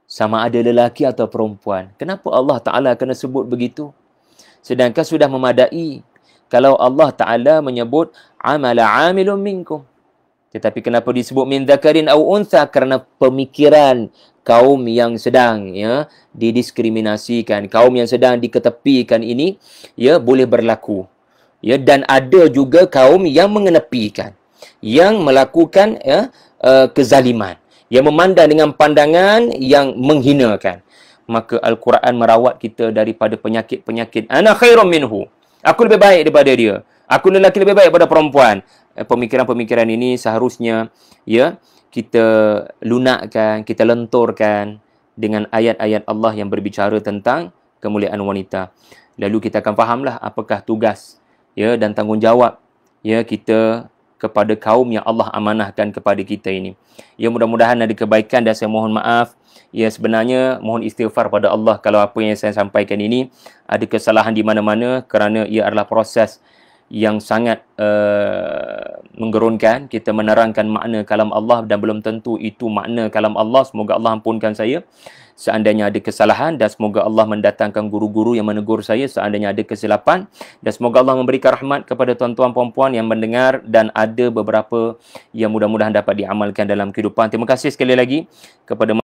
Speaker 1: sama ada lelaki atau perempuan. Kenapa Allah Ta'ala kena sebut begitu? Sedangkan sudah memadai kalau Allah Ta'ala menyebut amala amilun minkum. Tetapi kenapa disebut min dzakarin aw untha? Kerana pemikiran kaum yang sedang, ya, didiskriminasikan, kaum yang sedang diketepikan ini, ya, boleh berlaku. Ya, dan ada juga kaum yang mengenepikan, yang melakukan, ya, kezaliman, yang memandang dengan pandangan yang menghinakan. Maka Al-Quran merawat kita daripada penyakit-penyakit. Ana khairum minhu. Aku lebih baik daripada dia. Aku lelaki lebih baik daripada perempuan. pemikiran-pemikiran ini seharusnya ya kita lunakkan, kita lenturkan dengan ayat-ayat Allah yang berbicara tentang kemuliaan wanita. Lalu kita akan fahamlah apakah tugas ya dan tanggungjawab ya kita kepada kaum yang Allah amanahkan kepada kita ini. Ya, mudah-mudahan ada kebaikan dan saya mohon maaf. Ya, sebenarnya mohon istighfar pada Allah kalau apa yang saya sampaikan ini ada kesalahan di mana-mana, kerana ia adalah proses yang sangat menggerunkan. Kita menerangkan makna kalam Allah dan belum tentu itu makna kalam Allah. Semoga Allah ampunkan saya seandainya ada kesalahan, dan semoga Allah mendatangkan guru-guru yang menegur saya seandainya ada kesilapan, dan semoga Allah memberikan rahmat kepada tuan-tuan puan-puan yang mendengar, dan ada beberapa yang mudah-mudahan dapat diamalkan dalam kehidupan. Terima kasih sekali lagi kepada